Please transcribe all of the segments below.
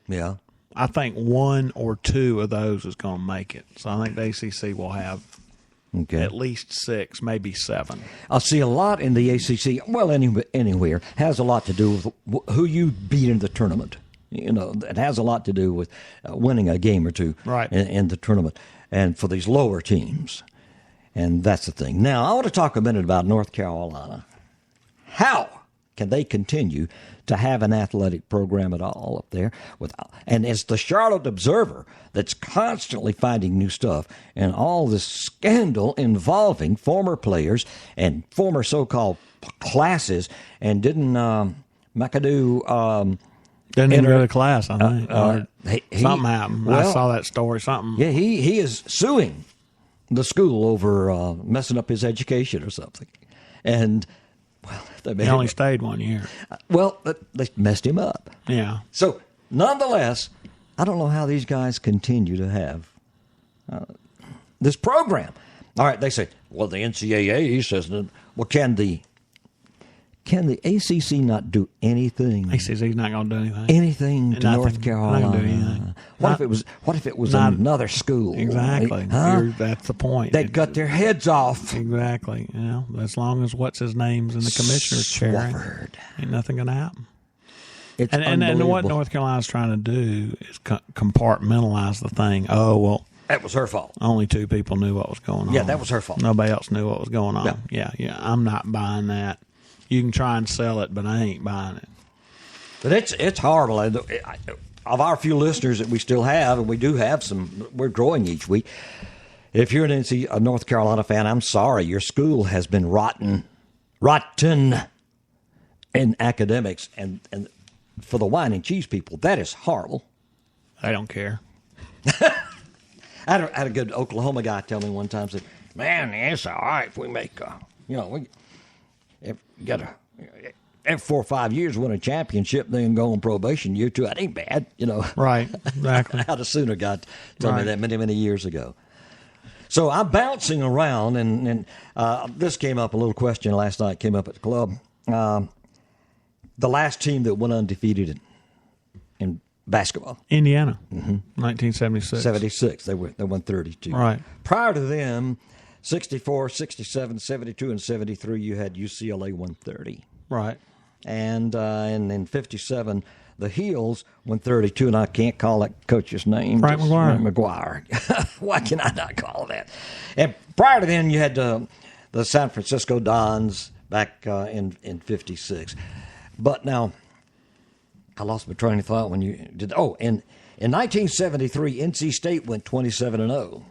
Yeah. I think one or two of those is going to make it. So I think the ACC will have at least 6, maybe 7. I'll see a lot in the ACC. Well, anywhere has a lot to do with who you beat in the tournament. You know, it has a lot to do with winning a game or two in the tournament, and for these lower teams. And that's the thing. Now, I want to talk a minute about North Carolina. How can they continue to have an athletic program at all up there? And it's the Charlotte Observer that's constantly finding new stuff, and all this scandal involving former players and former so-called classes. And didn't McAdoo didn't even go to class, I think. Something happened. Well, I saw that story. Something. Yeah, he is suing the school over messing up his education or something. And, well, he only stayed 1 year. Well, they messed him up. Yeah. So, nonetheless, I don't know how these guys continue to have this program. All right, they say, well, the NCAA says, well, can the ACC not do anything? ACC's not going to do anything. Anything to North Carolina? Not going to do anything. What if it was another school? Exactly. Huh? That's the point. They'd cut their heads off. Exactly. You know, as long as what's his name's in the commissioner's chair, ain't nothing going to happen. It's and what North Carolina's trying to do is compartmentalize the thing. Oh, well, that was her fault. Only 2 people knew what was going on. Yeah, that was her fault. Nobody else knew what was going on. Yeah. I'm not buying that. You can try and sell it, but I ain't buying it. But it's horrible. Of our few listeners that we still have, and we do have some, we're growing each week. If you're a North Carolina fan, I'm sorry. Your school has been rotten in academics. And for the wine and cheese people, that is horrible. I don't care. I had a good Oklahoma guy tell me one time, said, man, it's all right if we make, every 4 or 5 years win a championship, then go on probation year 2. That ain't bad, Right, exactly. I had a Sooner guy tell me that many years ago. So I'm bouncing around, and this came up, a little question last night came up at the club. The last team that went undefeated in basketball. Indiana, 1976. 76, they won 32. Right. Prior to them, 64, 67, 72, and 73, you had UCLA 130. Right. And in 57, the Heels won 32, and I can't call that coach's name. Frank McGuire. McGuire. Why can I not call that? And prior to then, you had the San Francisco Dons back in 56. But now, I lost my train of thought when you did. Oh, in 1973, NC State went 27-0.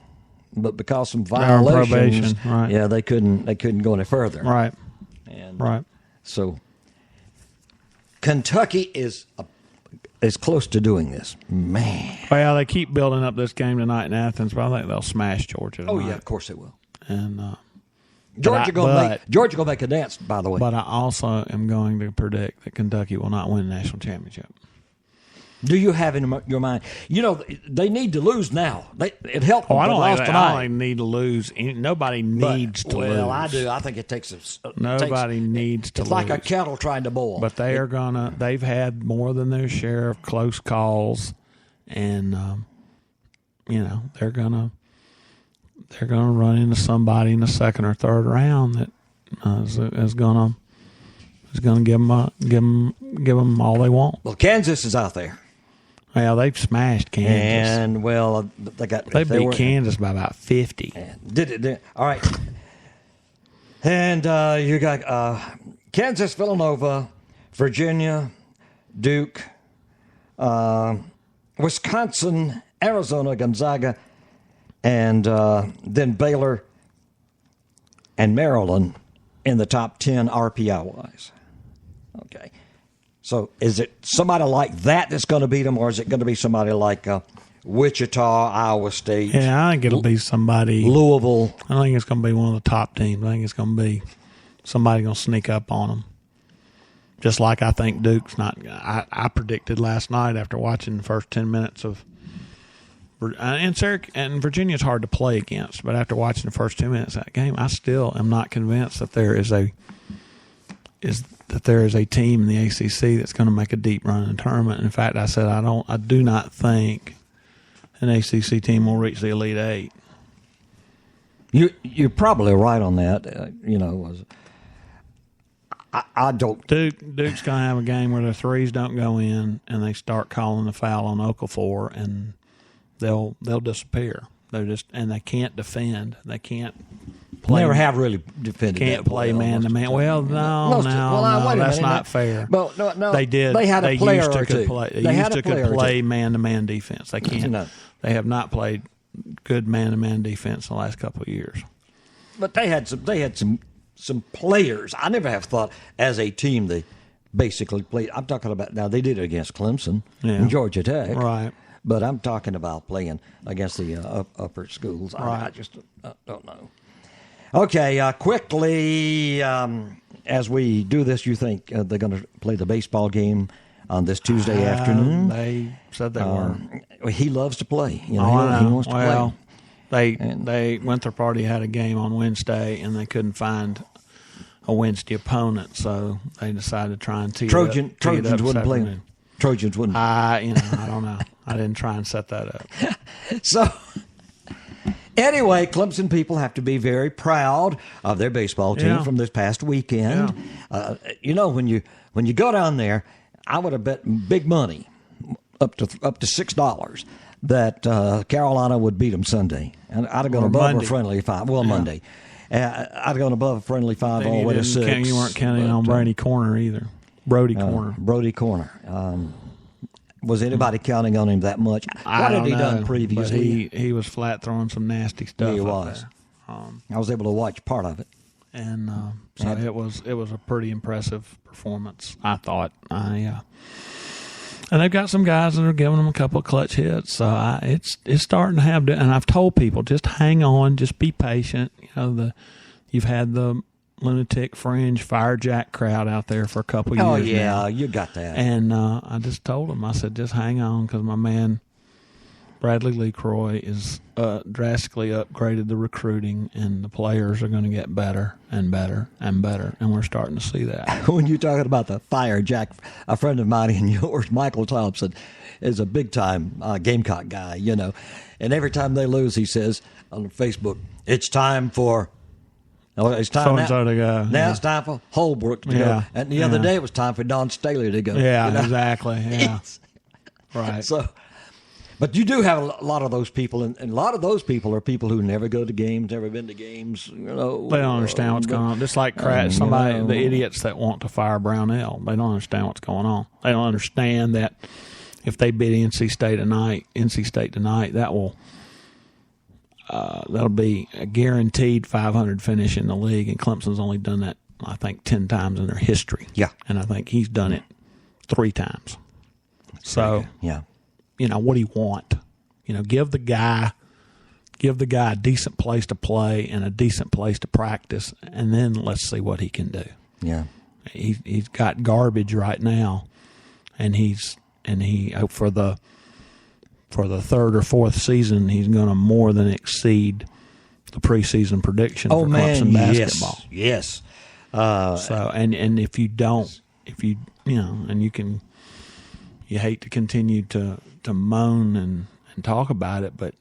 But because some violations, right. Yeah, they couldn't go any further. Right. And right. So Kentucky is close to doing this, man. Well, they keep building up this game tonight in Athens, but I think they'll smash Georgia tonight. Oh yeah, of course they will. And Georgia going to make a dance, by the way. But I also am going to predict that Kentucky will not win the national championship. Do you have in your mind? They need to lose now. It helped them. I don't think they need to lose. Nobody needs to lose. Well, I do. I think it takes Nobody needs to lose. It's like a kettle trying to boil. But they've had more than their share of close calls, and they're gonna run into somebody in the second or third round that is gonna give them all they want. Well, Kansas is out there. Well, they've smashed Kansas, and they beat Kansas by about 50. All right, and you got Kansas, Villanova, Virginia, Duke, Wisconsin, Arizona, Gonzaga, and then Baylor and Maryland in the top 10 RPI-wise. Okay. So is it somebody like that that's going to beat them, or is it going to be somebody like Wichita, Iowa State? Yeah, I think it'll be somebody. Louisville. I think it's going to be one of the top teams. I think it's going to be somebody going to sneak up on them. Just like I think Duke's not. I predicted last night after watching the first 10 minutes of. And Virginia's hard to play against, but after watching the first 2 minutes of that game, I still am not convinced that there is is that there is a team in the ACC that's going to make a deep run in the tournament. In fact, I said I do not think an ACC team will reach the Elite Eight. You're probably right on that. I don't. Duke's going to have a game where their threes don't go in, and they start calling the foul on Okafor, and they'll disappear. They can't defend. They can't play. Never have really defended. Can't play man to man. Well, no, that's not fair. Well, no, they did. They had a player or two. They used to play man to man defense. They can't. No. They have not played good man to man defense in the last couple of years. But they had some players. I never have thought as a team they basically played. I'm talking about now. They did it against Clemson and Georgia Tech, right? But I'm talking about playing against the upper schools. Right. I just don't know. Okay, quickly, as we do this, you think they're going to play the baseball game on this Tuesday afternoon? They said they were. He loves to play. He wants to play. They Winthrop Party had a game on Wednesday, and they couldn't find a Wednesday opponent, so they decided to try and tee it up. Trojans wouldn't play. Trojans wouldn't. I don't know. I didn't try and set that up. So, anyway, Clemson people have to be very proud of their baseball team from this past weekend. Yeah. When you go down there, I would have bet big money, up to $6, that Carolina would beat them Sunday, and I'd have gone above Monday. a friendly five. Well, Monday, I'd have gone above a friendly five all the way to 6. You weren't counting on Brody Corner either. Brody Corner. Was anybody counting on him that much? What had he done previously? He was flat throwing some nasty stuff. He was. I was able to watch part of it, and it was a pretty impressive performance, I thought. And they've got some guys that are giving them a couple of clutch hits. So it's starting to have. And I've told people, just hang on, just be patient. You've had the lunatic fringe fire jack crowd out there for a couple of years. Oh yeah, now. You got that. And I just told him, I said, just hang on, because my man Bradley LeCroy is drastically upgraded the recruiting, and the players are going to get better and better and better, and we're starting to see that. When you're talking about the fire jack, a friend of mine and yours, Michael Thompson, is a big time Gamecock guy, and every time they lose, he says on Facebook, it's time for. It's time so-and-so to go. Now it's time for Holbrook to go. And the other day it was time for Don Staley to go. Yeah, exactly. Yeah. Right. So, but you do have a lot of those people, and a lot of those people are people who never go to games, never been to games. They don't understand what's going on. Just like the idiots that want to fire Brownell, they don't understand what's going on. They don't understand that if they beat NC State tonight, that will. That'll be a guaranteed 500 finish in the league, and Clemson's only done that, I think, 10 times in their history. Yeah. And I think he's done it 3 times. So, yeah. What do you want? Give the guy a decent place to play and a decent place to practice, and then let's see what he can do. Yeah. He's got garbage right now, and he for the 3rd or 4th season, he's going to more than exceed the preseason prediction for Clemson basketball. Yes. So, and if you don't, and you hate to continue to moan and talk about it, but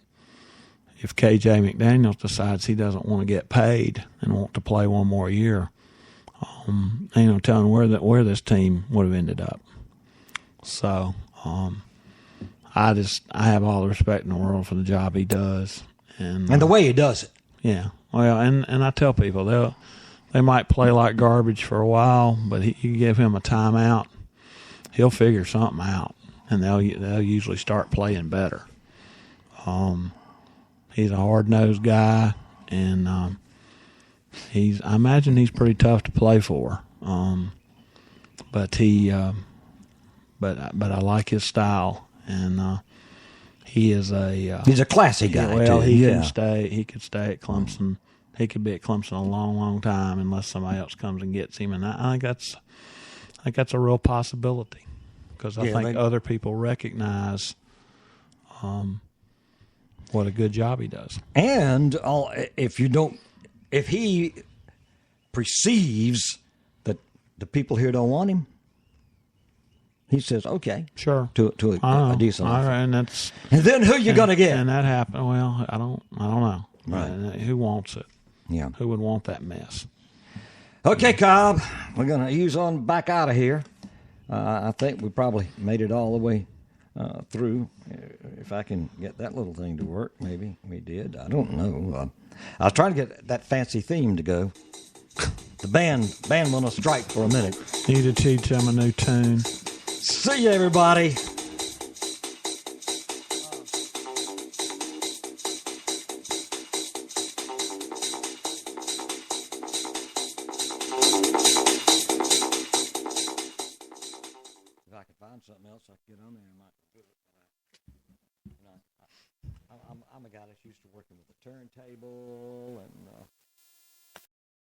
if KJ McDaniels decides he doesn't want to get paid and want to play one more year, ain't no telling where this team would have ended up. So, I have all the respect in the world for the job he does, and the way he does it. Yeah, well, and I tell people they might play like garbage for a while, but you give him a timeout, he'll figure something out, and they'll usually start playing better. He's a hard-nosed guy, and I imagine he's pretty tough to play for. But I like his style. And he's a classy guy. Well, too. He could stay at Clemson. He could be at Clemson a long, long time unless somebody else comes and gets him. And I think that's a real possibility, because I think other people recognize what a good job he does. And if he perceives that the people here don't want him, he says, okay. Sure. To a decent offer. And then who you going to get? And that happened. Well, I don't know. Right. Who wants it? Yeah. Who would want that mess? Okay, Cobb, we're going to ease on back out of here. I think we probably made it all the way through. If I can get that little thing to work, maybe we did. I don't know. I was trying to get that fancy theme to go. The band went on strike for a minute. Need to teach them a new tune. See you, everybody. Something else I could get on there, I might do it. I'm a guy that's used to working with a turntable and